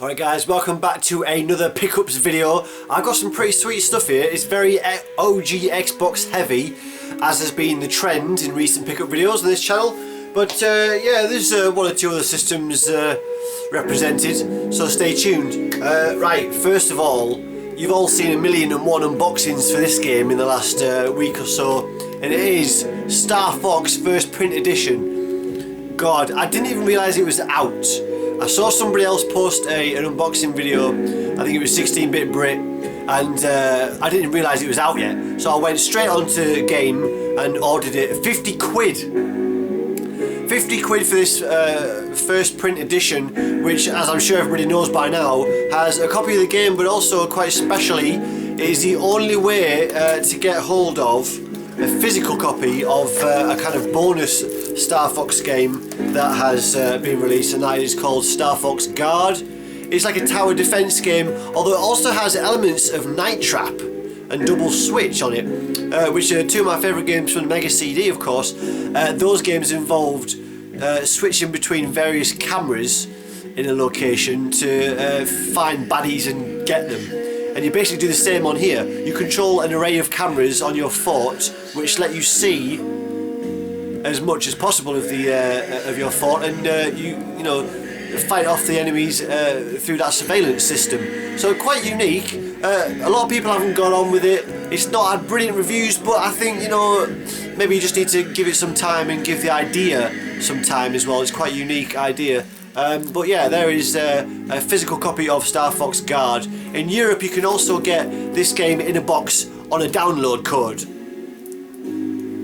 Alright guys, welcome back to another pickups video. I've got some pretty sweet stuff here. It's very OG Xbox heavy, as has been the trend in recent pickup videos on this channel. But yeah, there's one or two other systems represented, so stay tuned. Right, first of all, you've all seen 1,000,001 unboxings for this game in the last week or so, and it is Star Fox First Print Edition. God, I didn't even realise it was out. I saw somebody else post an unboxing video, I think it was 16-bit Brit, and I didn't realise it was out yet. So I went straight onto Game and ordered it. 50 quid! 50 quid for this first print edition, which, as I'm sure everybody knows by now, has a copy of the game, but also quite specially is the only way to get hold of a physical copy of a kind of bonus Star Fox game that has been released, and that is called Star Fox Guard. It's like a tower defense game, although it also has elements of Night Trap and Double Switch on it, which are two of my favourite games from the Mega CD, of course. Those games involved switching between various cameras in a location to find baddies and get them. And you basically do the same on here. You control an array of cameras on your fort, which let you see as much as possible of the of your fort, and you know, fight off the enemies through that surveillance system. So quite unique. A lot of people haven't gone on with it. It's not had brilliant reviews, but I think, you know, maybe you just need to give it some time and give the idea some time as well. It's quite a unique idea. But yeah, there is a physical copy of Star Fox Guard. In Europe, you can also get this game in a box on a download code.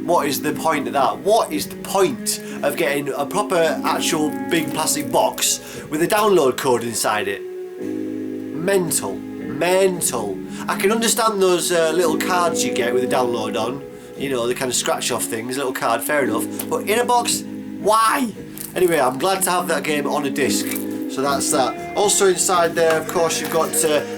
What is the point of that? What is the point of getting a proper, actual, big plastic box with a download code inside it? Mental. Mental. I can understand those little cards you get with a download on. You know, the kind of scratch off things, little card, fair enough. But in a box, why? Anyway, I'm glad to have that game on a disc. So that's that. Also inside there, of course, you've got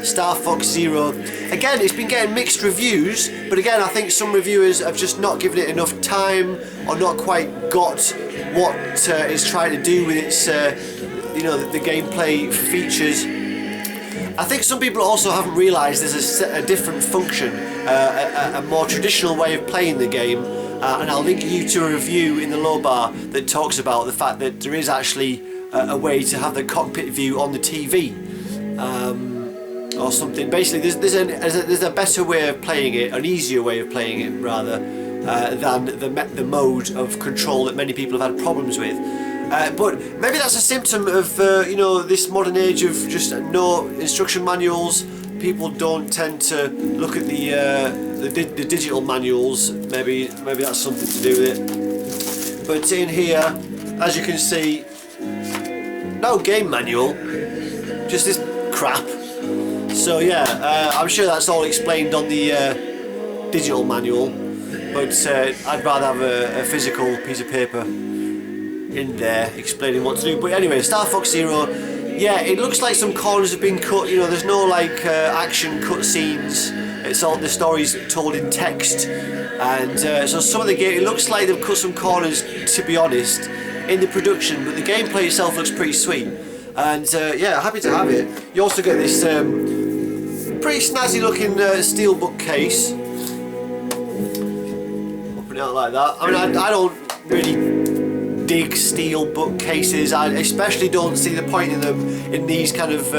Star Fox Zero. Again, it's been getting mixed reviews, but again, I think some reviewers have just not given it enough time, or not quite got what it's trying to do with its, you know, the gameplay features. I think some people also haven't realised there's a different function, a more traditional way of playing the game, and I'll link you to a review in the low bar that talks about the fact that there is actually a way to have the cockpit view on the TV, or something. Basically, there's a better way of playing it, an easier way of playing it rather, than the mode of control that many people have had problems with. But maybe that's a symptom of you know, this modern age of just no instruction manuals. People don't tend to look at the digital manuals. Maybe that's something to do with it. But in here, as you can see, no game manual, just this crap. So yeah, I'm sure that's all explained on the digital manual, but I'd rather have a physical piece of paper in there explaining what to do. But anyway, Star Fox Zero, yeah, it looks like some corners have been cut. You know, there's no like action cut scenes. It's all, the story's told in text, and so some of the game, it looks like they've cut some corners, to be honest, in the production, but the gameplay itself looks pretty sweet. And yeah, happy to have it. You also get this pretty snazzy looking steelbook case. Open it out like that. I mean, I don't really dig steel bookcases. I especially don't see the point in them in these kind of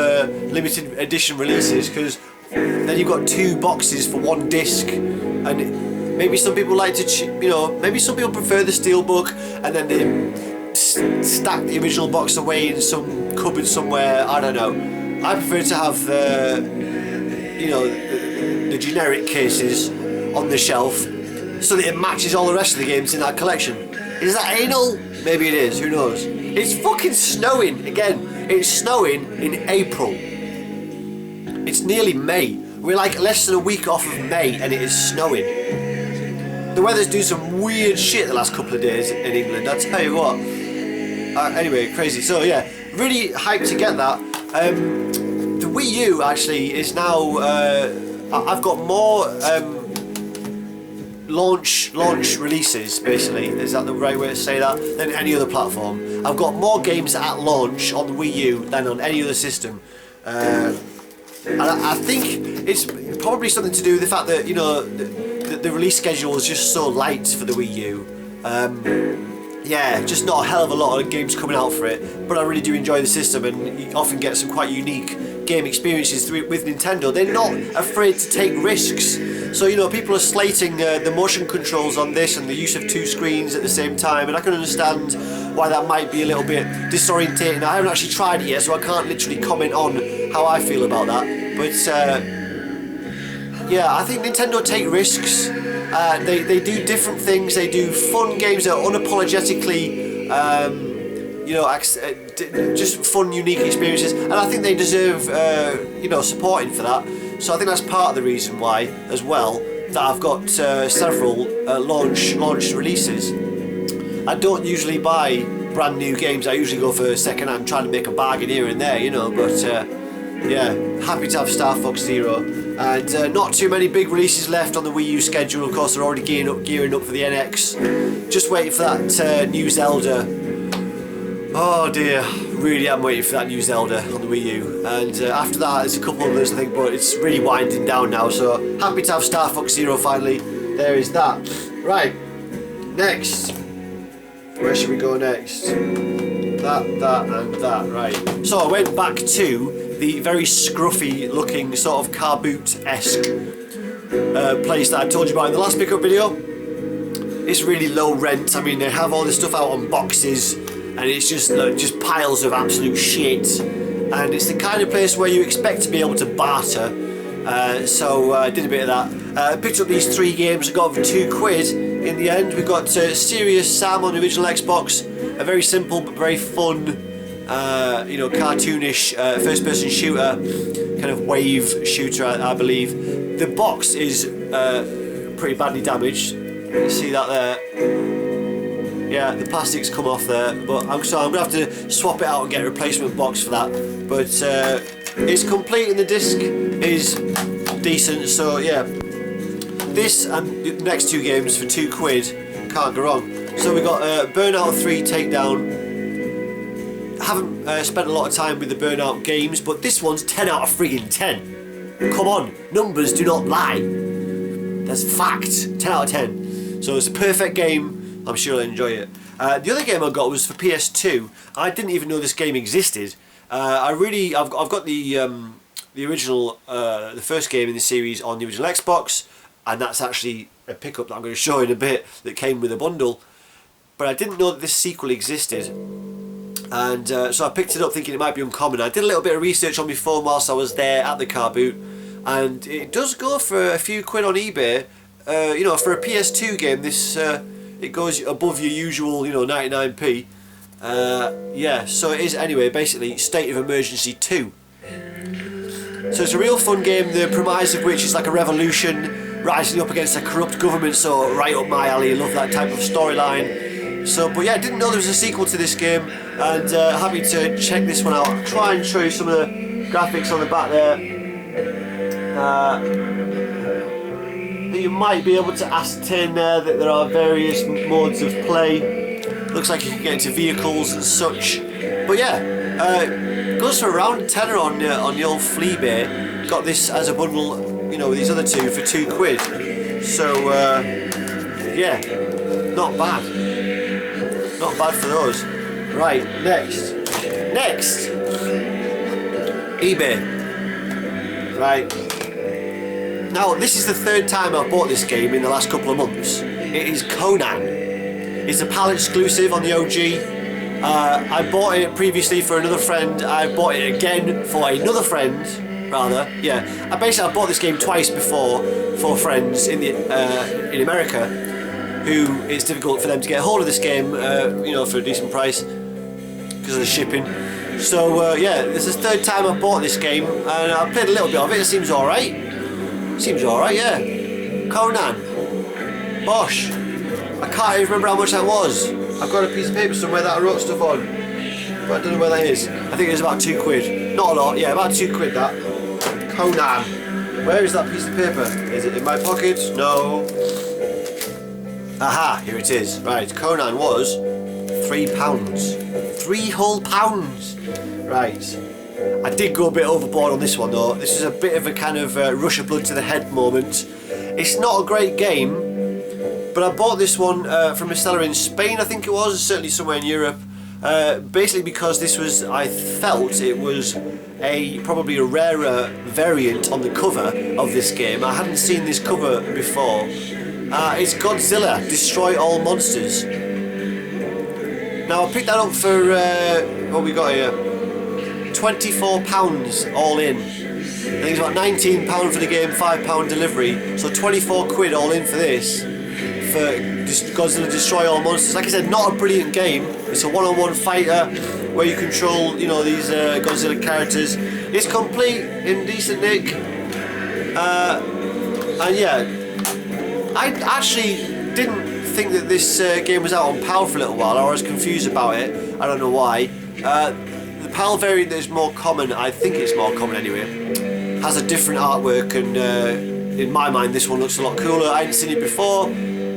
limited edition releases, because then you've got two boxes for one disc, and maybe some people like to, you know, maybe some people prefer the steelbook and then they stack the original box away in some cupboard somewhere. I don't know. I prefer to have you know, the generic cases on the shelf so that it matches all the rest of the games in that collection. Is that anal? Maybe it is, who knows. It's fucking snowing again. It's snowing in April. It's nearly May. We're like less than a week off of May and it is snowing. The weather's doing some weird shit the last couple of days in England, I tell you what. Anyway, crazy. So yeah, really hyped to get that. The Wii U actually is now, I've got more launch releases, basically, is that the right way to say that, than any other platform. I've got more games at launch on the Wii U than on any other system. And I think it's probably something to do with the fact that, you know, the release schedule is just so light for the Wii U. Yeah, just not a hell of a lot of games coming out for it, but I really do enjoy the system, and you often get some quite unique game experiences with Nintendo. They're not afraid to take risks. So, you know, people are slating the motion controls on this and the use of 2 screens at the same time, and I can understand why that might be a little bit disorientating. I haven't actually tried it yet, so I can't literally comment on how I feel about that. But yeah, I think Nintendo take risks. They do different things. They do fun games that are unapologetically, you know, just fun, unique experiences, and I think they deserve, you know, supporting for that. So I think that's part of the reason why, as well, that I've got several launch releases. I don't usually buy brand new games. I usually go for second hand, trying to make a bargain here and there, you know. But yeah, happy to have Star Fox Zero. And not too many big releases left on the Wii U schedule. Of course, they're already gearing up for the NX. Just waiting for that new Zelda. Oh dear, really am waiting for that new Zelda on the Wii U. And after that, there's a couple of others, I think, but it's really winding down now. So happy to have Star Fox Zero finally. There is that. Right, next. Where should we go next? That, and that. Right. So I went back to the very scruffy looking sort of car boot-esque place that I told you about in the last pickup video. It's really low rent. I mean, they have all this stuff out on boxes, and it's just piles of absolute shit. And it's the kind of place where you expect to be able to barter. So I did a bit of that. Picked up these 3 games. I got them for £2 in the end. We got Serious Sam on the original Xbox. A very simple but very fun, you know, cartoonish first-person shooter, kind of wave shooter, I believe. The box is pretty badly damaged. You see that there? Yeah, the plastic's come off there, but I'm gonna have to swap it out and get a replacement box for that. But it's complete and the disc is decent. So yeah, this and the next 2 games for £2, can't go wrong. So we got Burnout 3 Takedown. Haven't spent a lot of time with the Burnout games, but this one's 10 out of friggin' 10. Come on, numbers do not lie. That's fact. 10 out of 10. So it's a perfect game. I'm sure I'll enjoy it. The other game I got was for PS2. I didn't even know this game existed. I've got the original, the first game in the series on the original Xbox, and that's actually a pickup that I'm going to show in a bit that came with a bundle. But I didn't know that this sequel existed, and so I picked it up thinking it might be uncommon. I did a little bit of research on my phone whilst I was there at the car boot, and it does go for a few quid on eBay. You know, for a PS2 game, this it goes above your usual, you know, 99p. Yeah, so it is anyway. Basically, State of Emergency 2. So it's a real fun game. The premise of which is like a revolution rising up against a corrupt government. So right up my alley. Love that type of storyline. So, but yeah, I didn't know there was a sequel to this game, and happy to check this one out. I'll try and show you some of the graphics on the back there. You might be able to ascertain there that there are various modes of play. Looks like you can get into vehicles and such. But yeah, goes for around tenner on the old Fleabay. Got this as a bundle, you know, with these other 2 for £2. So yeah, not bad. Not bad for those. Right, next, eBay. Right. Now, this is the 3rd time I've bought this game in the last couple of months. It is Conan. It's a PAL exclusive on the OG. I bought it previously for another friend. I bought it again for another friend, rather. Yeah, I bought this game twice before for friends in America, who it's difficult for them to get hold of this game, you know, for a decent price because of the shipping. So yeah, this is the 3rd time I've bought this game, and I've played a little bit of it. It seems alright. Seems alright, yeah. Conan. Bosh. I can't even remember how much that was. I've got a piece of paper somewhere that I wrote stuff on, but I don't know where that is. I think it was about £2. Not a lot, yeah, about £2 that. Conan. Where is that piece of paper? Is it in my pocket? No. Aha, here it is. Right, Conan was £3. £3 whole pounds. Right. I did go a bit overboard on this one though. This is a bit of a kind of rush of blood to the head moment. It's not a great game, but I bought this one from a seller in Spain, I think it was, certainly somewhere in Europe. Basically because this was, I felt it was probably a rarer variant on the cover of this game. I hadn't seen this cover before. It's Godzilla, Destroy All Monsters. Now I picked that up for, what we got here, £24 all in. I think it's about £19 for the game, £5 delivery, so 24 quid all in for this. For Godzilla Destroy All Monsters. Like I said, not a brilliant game. It's a one-on-one fighter where you control, you know, these Godzilla characters. It's complete, in decent nick. And yeah, I actually didn't think that this game was out on PAL for a little while. I was confused about it. I don't know why. The PAL variant that is more common, I think it's more common anyway, has a different artwork, and in my mind this one looks a lot cooler. I hadn't seen it before.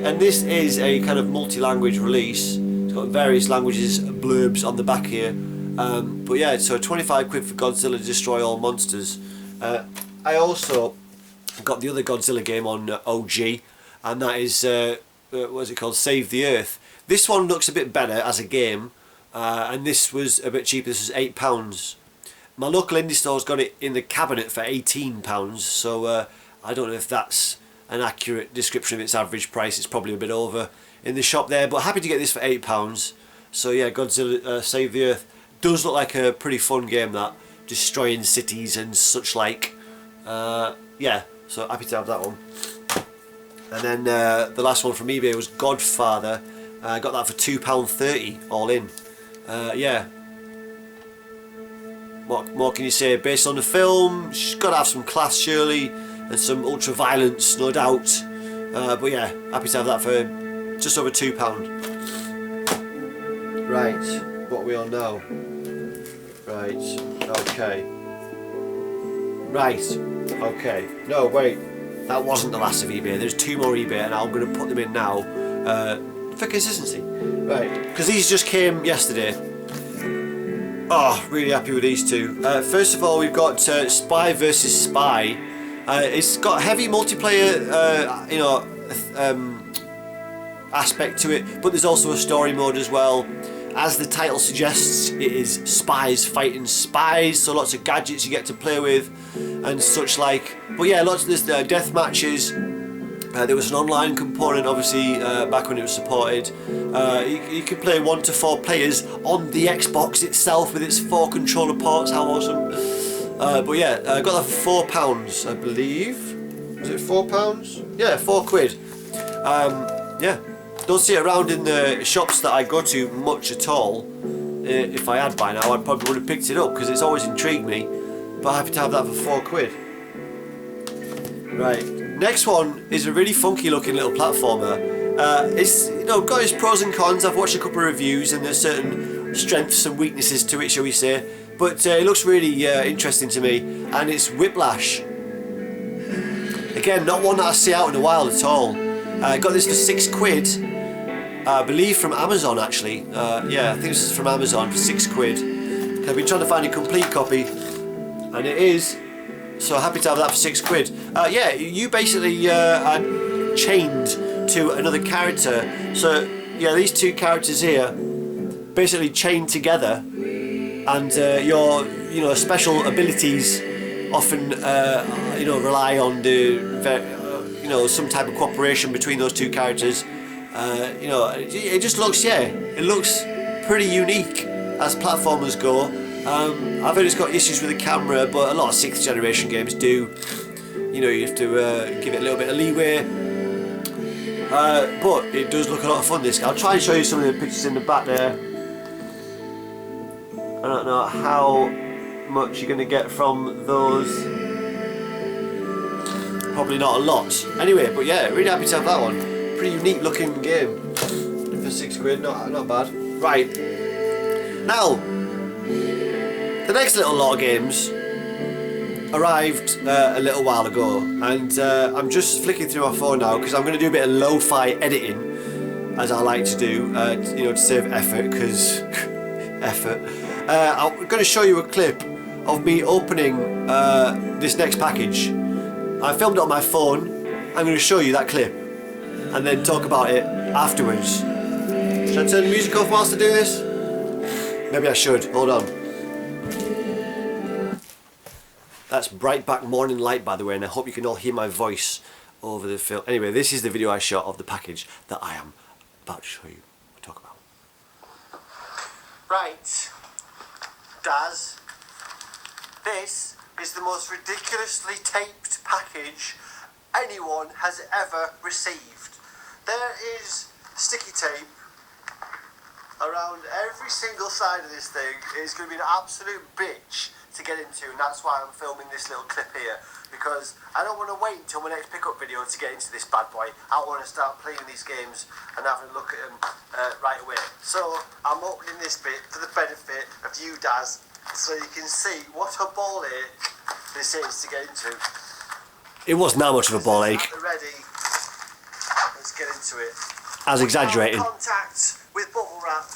And this is a kind of multi-language release. It's got various languages, blurbs on the back here. But yeah, so 25 quid for Godzilla Destroy All Monsters. I also got the other Godzilla game on OG, and that is, what is it called? Save the Earth. This one looks a bit better as a game, and this was a bit cheaper. This was £8. My local indie store's got it in the cabinet for £18, so I don't know if that's an accurate description of its average price. It's probably a bit over in the shop there, but happy to get this for £8. So yeah, Godzilla Save the Earth does look like a pretty fun game, that, destroying cities and such like. Yeah, so happy to have that one. And then the last one from eBay was Godfather. I got that for £2.30 all in. Yeah, what more can you say? Based on the film, she's got to have some class surely, and some ultra violence, no doubt. But yeah, happy to have that for just over £2. Right, what are we on now? Right, okay. Right, okay. No, wait, that wasn't the last of eBay. There's 2 more eBay, and I'm going to put them in now for consistency. Right, because these just came yesterday. Oh, really happy with these two. First of all, we've got Spy vs Spy. It's got heavy multiplayer, you know, aspect to it, but there's also a story mode as well. As the title suggests, it is spies fighting spies, so lots of gadgets you get to play with and such like. But yeah, there's death matches. There was an online component, obviously, back when it was supported. You can play 1 to 4 players on the Xbox itself with its 4 controller ports. How awesome! But yeah, I got that for £4, I believe. Was it £4? Yeah, 4 quid. Yeah, don't see it around in the shops that I go to much at all. If I had by now, I probably would have picked it up because it's always intrigued me. But happy to have that for 4 quid. Right, next one is a really funky looking little platformer. It's, you know, got its pros and cons. I've watched a couple of reviews and there's certain strengths and weaknesses to it, shall we say. But it looks really interesting to me, and it's Whiplash. Again, not one that I see out in a while at all. I got this for 6 quid, I believe from Amazon actually. Yeah, I think this is from Amazon for 6 quid. I've been trying to find a complete copy, and it is. So happy to have that for 6 quid. Yeah, you basically are chained to another character. So yeah, these 2 characters here basically chained together. And your, you know, special abilities often, you know, rely on the, you know, some type of cooperation between those 2 characters. You know, it just looks, yeah, it looks pretty unique as platformers go. I've heard it's got issues with the camera, but a lot of 6th generation games do. You know, you have to give it a little bit of leeway. But it does look a lot of fun, this. I'll try and show you some of the pictures in the back there. I don't know how much you're going to get from those. Probably not a lot. Anyway, but yeah, really happy to have that one. Pretty unique looking game for 6 quid. Not bad. Right. Now, the next little lot of games arrived a little while ago, and I'm just flicking through my phone now because I'm going to do a bit of lo-fi editing, as I like to do, you know, to save effort, because effort. I'm going to show you a clip of me opening this next package. I filmed it on my phone. I'm going to show you that clip and then talk about it afterwards. Should I turn the music off whilst I do this? Maybe I should. Hold on. That's Bright Back Morning Light, by the way, and I hope you can all hear my voice over the film. Anyway, this is the video I shot of the package that I am about to show you. Talk about. Right, Daz, this is the most ridiculously taped package anyone has ever received. There is sticky tape around every single side of this thing. It's going to be an absolute bitch to get into, and that's why I'm filming this little clip here, because I don't want to wait until my next pickup video to get into this bad boy. I want to start playing these games and having a look at them right away. So I'm opening this bit for the benefit of you, Daz, so you can see what a ball ache this is to get into. It wasn't that much of a ball ache. Ready? Let's get into it. As exaggerating. Contact with bubble wrap.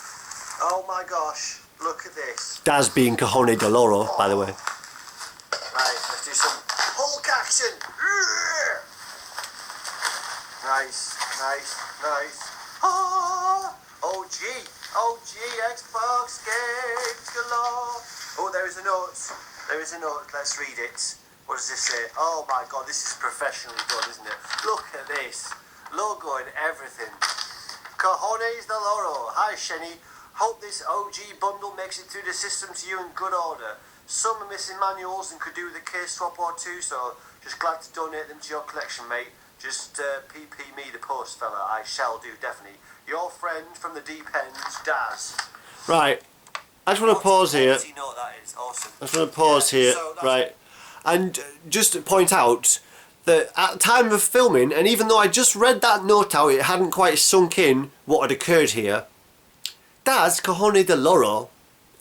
Oh my gosh, look at this. Daz being Cajone de Loro, by the way. Right, let's do some Hulk action. Nice, nice, nice. Oh, OG Xbox games galore. Oh, there is a note. There is a note. Let's read it. What does this say? Oh my god, this is professionally done, isn't it? Look at this. Logo and everything. Cajones de Loro. Hi, Shenny. Hope this OG bundle makes it through the system to you in good order. Some are missing manuals and could do with a case swap or two, so just glad to donate them to your collection, mate. Just PP me the post, fella. I shall do, definitely. Your friend from the deep end, Daz. Right. I just want to pause here. Note, that is awesome. I just want to pause here, so right, and just to point out that at the time of filming, and even though I just read that note out, it hadn't quite sunk in what had occurred here. Daz Cajone de Loro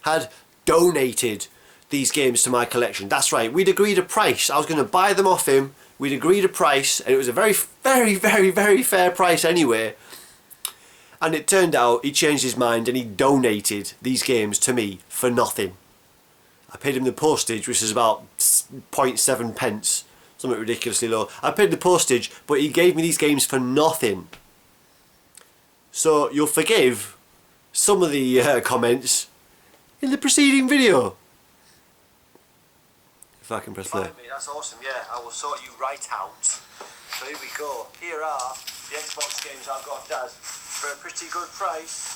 had donated these games to my collection. That's right, we'd agreed a price. I was going to buy them off him. We'd agreed a price, and it was a very fair price anyway. And it turned out he changed his mind and he donated these games to me for nothing. I paid him the postage, which is about 0.7 pence, something ridiculously low. I paid the postage, but he gave me these games for nothing. So you'll forgive some of the comments in the preceding video. If I can press play. That's awesome, yeah. I will sort you right out. So here we go. Here are the Xbox games I've got, Daz, for a pretty good price.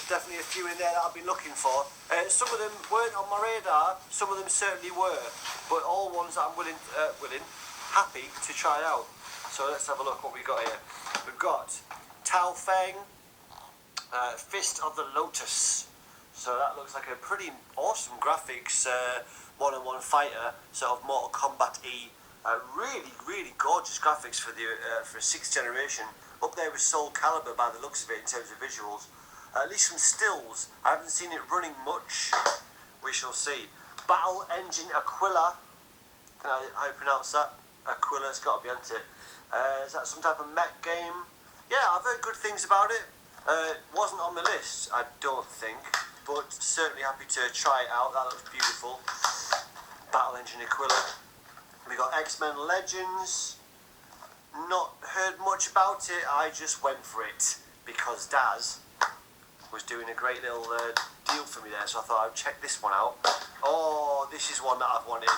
Definitely a few in there that I've been looking for. Some of them weren't on my radar, some of them certainly were, but all ones that I'm happy to try out. So let's have a look what we've got here. We've got Tao Feng, Fist of the Lotus. So that looks like a pretty awesome graphics, one-on-one fighter, sort of Mortal Kombat-y. Really gorgeous graphics for the for 6th generation. Up there with Soul Calibur by the looks of it in terms of visuals. At least some stills. I haven't seen it running much. We shall see. Battle Engine Aquila. How you pronounce that? Aquila, it's got to be, hasn't it? Is that some type of mech game? Yeah, I've heard good things about it. Wasn't on the list, I don't think, but certainly happy to try it out. That looks beautiful. Battle Engine Aquila. We got X-Men Legends. Not heard much about it. I just went for it because Daz was doing a great little deal for me there, so I thought I'd check this one out. Oh, this is one that I've wanted.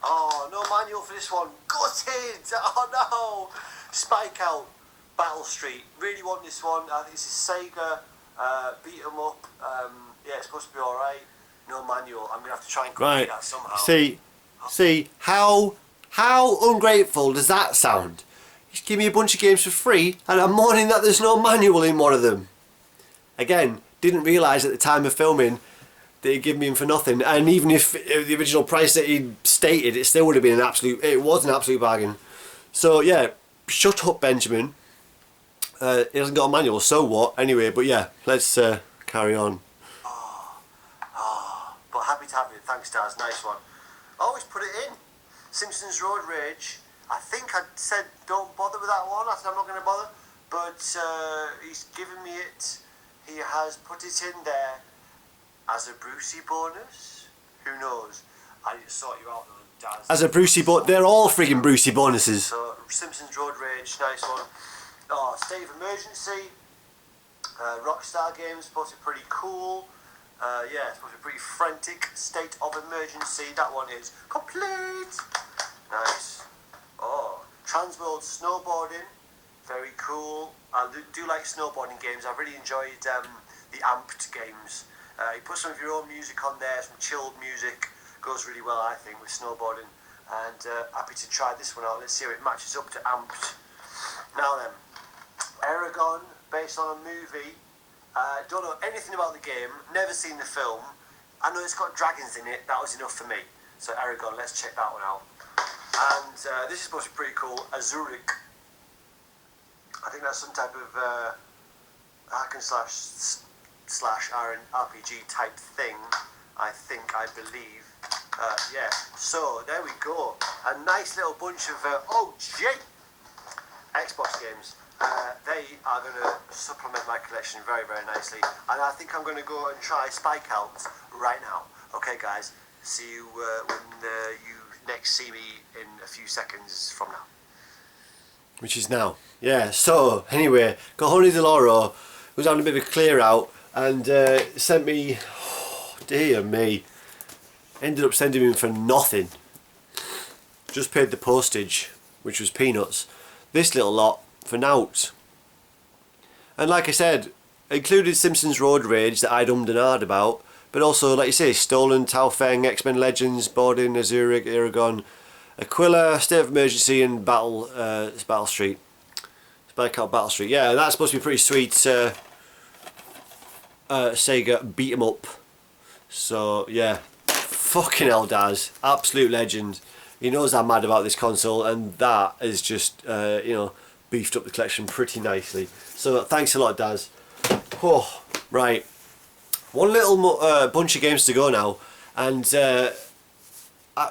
Oh, no manual for this one. Gutted! Oh no! Spike Out, Battle Street. Really want this one. I think this is Sega. Beat 'em up. Yeah, it's supposed to be alright. No manual. I'm gonna have to try and complete that somehow. See how ungrateful does that sound? Just give me a bunch of games for free, and I'm mourning that there's no manual in one of them. Again, didn't realise at the time of filming that he'd give me them for nothing, and even if the original price that he'd stated, it still would have been it was an absolute bargain. So yeah, shut up, Benjamin. He hasn't got a manual, so what? Anyway, but yeah, let's carry on. But happy to have it. Thanks, Daz. Nice one. Always put it in. Simpsons Road Rage. I think I said don't bother with that one. I said I'm not going to bother, but he's given me it. He has put it in there as a Brucey bonus. Who knows? I need to sort you out though, Daz. As a Brucey they're all friggin' Brucey bonuses. So, Simpsons Road Rage, nice one. Oh, State of Emergency. Rockstar Games, supposed to be pretty cool. Yeah, it's supposed to be pretty frantic. State of Emergency, that one is complete. Nice. Oh, Transworld Snowboarding, very cool. I do like snowboarding games. I've really enjoyed the Amped games. You put some of your own music on there, some chilled music, goes really well I think with snowboarding. And happy to try this one out. Let's see how it matches up to Amped. Now then, Aragon, based on a movie. Don't know anything about the game, never seen the film. I know it's got dragons in it, that was enough for me. So Aragon, let's check that one out. And this is supposed to be pretty cool, Azurik. I think that's some type of hack and slash RPG type thing, I believe. Yeah, so there we go. A nice little bunch of OG Xbox games. They are going to supplement my collection very, very nicely. And I think I'm going to go and try Spike Out right now. Okay, guys, see you when you next see me in a few seconds from now. Which is now. Yeah, so, anyway, Cajone de Loro was having a bit of a clear out and sent me, oh, dear me, ended up sending him for nothing. Just paid the postage, which was peanuts. This little lot for nought. And like I said, included Simpsons Road Rage that I'd ummed and ahed about, but also, like you say, Stolen, Tao Feng, X-Men Legends, Boarding, Azurik, Aragon, Aquila, State of Emergency, and Battle Street. Spike Out Battle Street. Yeah, that's supposed to be pretty sweet. Sega beat 'em up. So yeah, fucking hell, Daz, absolute legend. He knows I'm mad about this console, and that is just you know, beefed up the collection pretty nicely. So thanks a lot, Daz. Oh, right, one little bunch of games to go now, and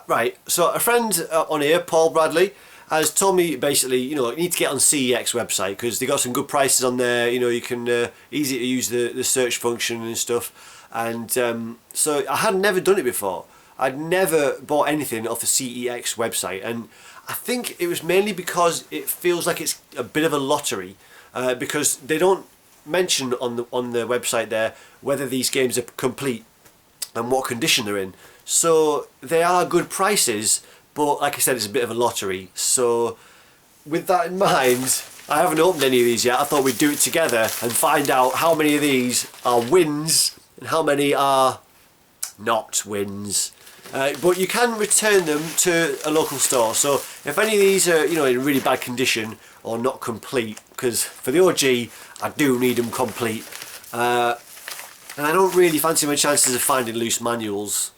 right. So a friend on here, Paul Bradley, has told me basically, you know, you need to get on CEX website because they got some good prices on there. You know, you can easy to use the search function and stuff. And so I had never done it before. I'd never bought anything off the CEX website, and I think it was mainly because it feels like it's a bit of a lottery because they don't mention on the website there whether these games are complete and what condition they're in. So they are good prices, but like I said, it's a bit of a lottery. So with that in mind, I haven't opened any of these yet. I thought we'd do it together and find out how many of these are wins and how many are not wins. But you can return them to a local store. So if any of these are, you know, in really bad condition or not complete, because for the OG I do need them complete, and I don't really fancy my chances of finding loose manuals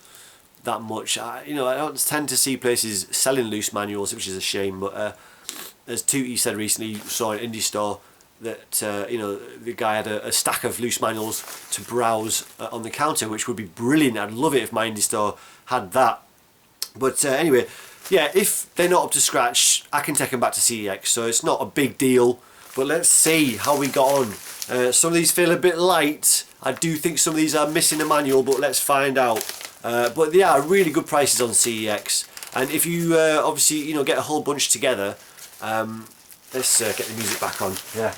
that much. You know, I don't tend to see places selling loose manuals, which is a shame. But as Tootie said recently, saw an indie store that you know, the guy had a stack of loose manuals to browse on the counter, which would be brilliant. I'd love it if my indie store had that. But anyway, yeah, if they're not up to scratch, I can take them back to CEX, so it's not a big deal. But let's see how we got on. Some of these feel a bit light. I do think some of these are missing a manual, but let's find out. But they are really good prices on CEX, and if you obviously, you know, get a whole bunch together, let's get the music back on. Yeah.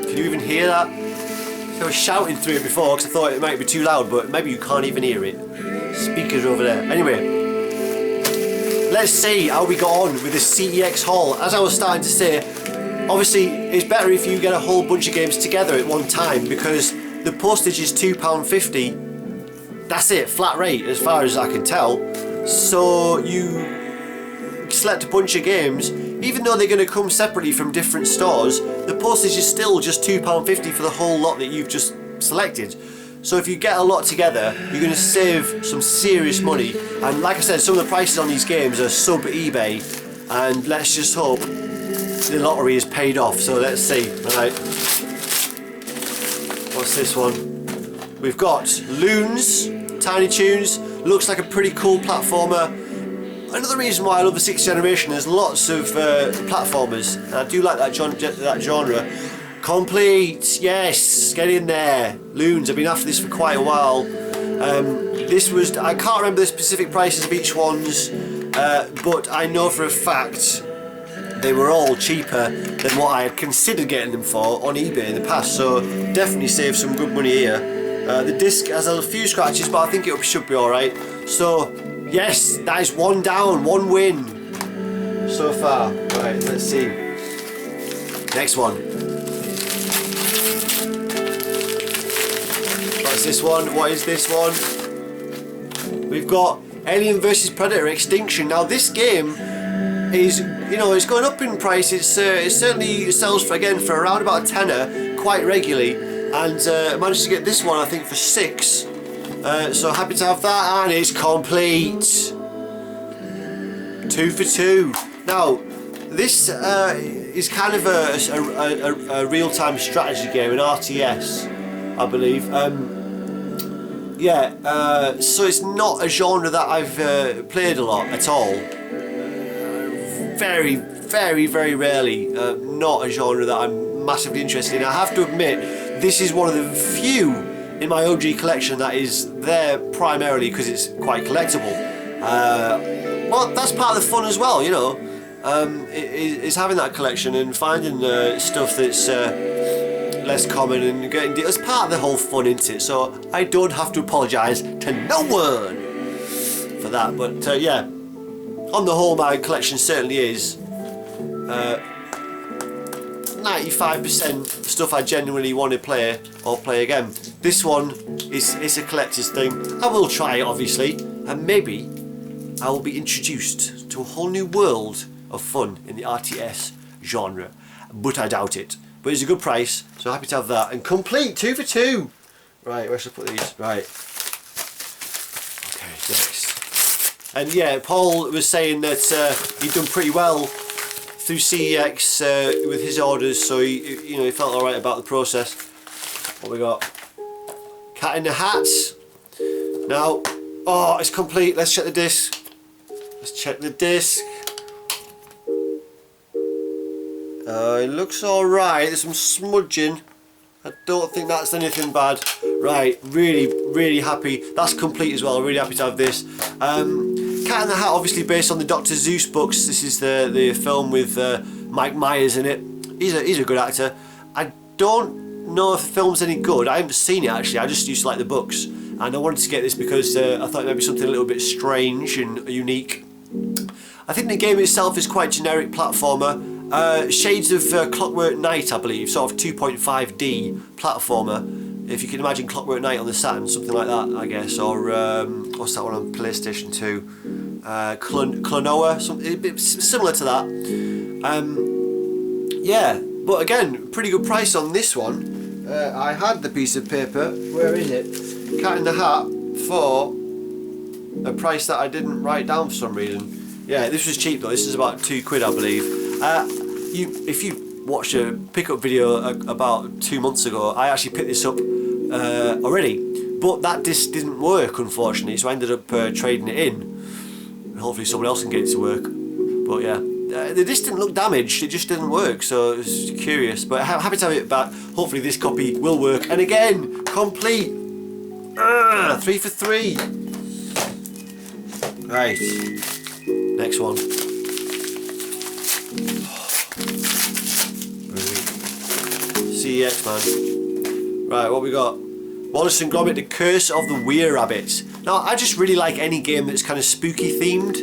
Can you even hear that? I was shouting through it before because I thought it might be too loud, but maybe you can't even hear it. Speakers over there. Anyway, let's see how we got on with this CEX haul. As I was starting to say, obviously it's better if you get a whole bunch of games together at one time because the postage is £2.50. That's it, flat rate as far as I can tell. So you select a bunch of games, even though they're going to come separately from different stores, the postage is still just £2.50 for the whole lot that you've just selected. So if you get a lot together, you're going to save some serious money. And like I said, some of the prices on these games are sub eBay, and let's just hope the lottery is paid off. So let's see. Right, what's this one? We've got Loons, Tiny Toons. Looks like a pretty cool platformer. another reason why I love the 6th generation, there's lots of platformers, and I do like that genre. Complete, yes, get in there. Loons, I've been after this for quite a while. This was, I can't remember the specific prices of each one's, but I know for a fact they were all cheaper than what I had considered getting them for on eBay in the past, so definitely saved some good money here. The disc has a few scratches, but I think it should be alright. So, yes, that is 1 down, 1 win so far. Right, let's see. Next one. What's this one? What is this one? We've got Alien vs Predator Extinction. Now this game is, you know, it's going up in price. It certainly sells for, again, for around about a tenner quite regularly, and I managed to get this one I think for 6. So happy to have that, and it's complete. 2 for 2. Now this is kind of a real-time strategy game, an RTS, I believe. So it's not a genre that I've played a lot at all. Very, very, very rarely. Not a genre that I'm massively interested in. I have to admit, this is one of the few in my OG collection that is there primarily because it's quite collectible. Well, that's part of the fun as well, you know. Is having that collection and finding stuff that's less common and getting it's part of the whole fun, isn't it? So I don't have to apologise to no one for that. But yeah, on the whole, my collection certainly is 95% stuff I genuinely want to play or play again. This one is a collector's thing. I will try it, obviously, and maybe I will be introduced to a whole new world of fun in the RTS genre, but I doubt it. But it's a good price, so happy to have that. And complete, 2 for 2. Right, where should I put these? Right. Okay, next. And yeah, Paul was saying that he'd done pretty well through CEX with his orders, so he felt all right about the process. What we got? Cat in the Hat. Now, oh, it's complete. Let's check the disc. Let's check the disc. It looks alright, there's some smudging. I don't think that's anything bad. Right, really, really happy. That's complete as well, really happy to have this. Cat in the Hat, obviously based on the Dr. Seuss books. This is the film with Mike Myers in it. He's a good actor. I don't know if the film's any good. I haven't seen it actually, I just used to like the books. And I wanted to get this because I thought it might be something a little bit strange and unique. I think the game itself is quite generic platformer. Shades of Clockwork Knight, I believe, sort of 2.5D platformer. If you can imagine Clockwork Knight on the Saturn, something like that, I guess. Or what's that one on PlayStation 2? Klonoa, something a bit similar to that. Yeah, but again, pretty good price on this one. I had the piece of paper. Where is it? Cat in the Hat for a price that I didn't write down for some reason. Yeah, this was cheap though. This is about £2, I believe. If you watched a pickup video about 2 months ago, I actually picked this up already, but that disc didn't work unfortunately, so I ended up trading it in. And hopefully someone else can get it to work. But yeah, the disc didn't look damaged, it just didn't work, so it was curious. But I'm happy to have it back. Hopefully this copy will work. And again, complete. 3 for 3. Right, next one. CEX, man. Right, what we got? Wallace and Gromit: The Curse of the Were-Rabbit. Now, I just really like any game that's kind of spooky themed,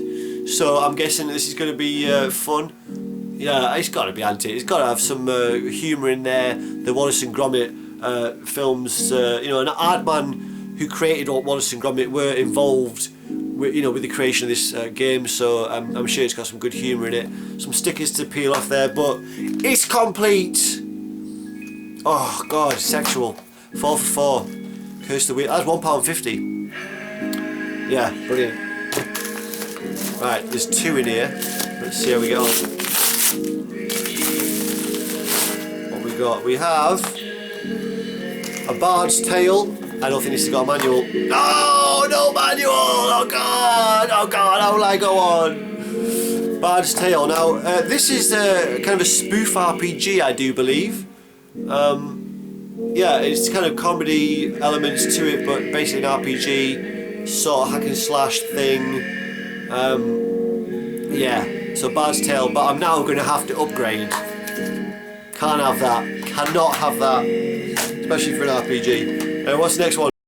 so I'm guessing this is going to be fun. Yeah, it's got to be, hasn't it? It's got to have some humour in there. The Wallace and Gromit films, an art man who created Wallace and Gromit were involved with the creation of this game, so I'm sure it's got some good humour in it. Some stickers to peel off there, but it's complete. Oh god, sexual. 4 for 4. Curse the Wheel. That's £1.50. Yeah, brilliant. Right, there's 2 in here. Let's see how we get on. What we got? We have a Bard's Tale. I don't think this has got a manual. Oh no manual! Oh god! Oh god, how will I go on? Bard's Tale. Now, this is kind of a spoof RPG, I do believe. Yeah, it's kind of comedy elements to it, but basically an RPG, sort of hack and slash thing. Yeah, so Bard's Tale, but I'm now going to have to upgrade. Can't have that. Cannot have that. Especially for an RPG. What's the next one?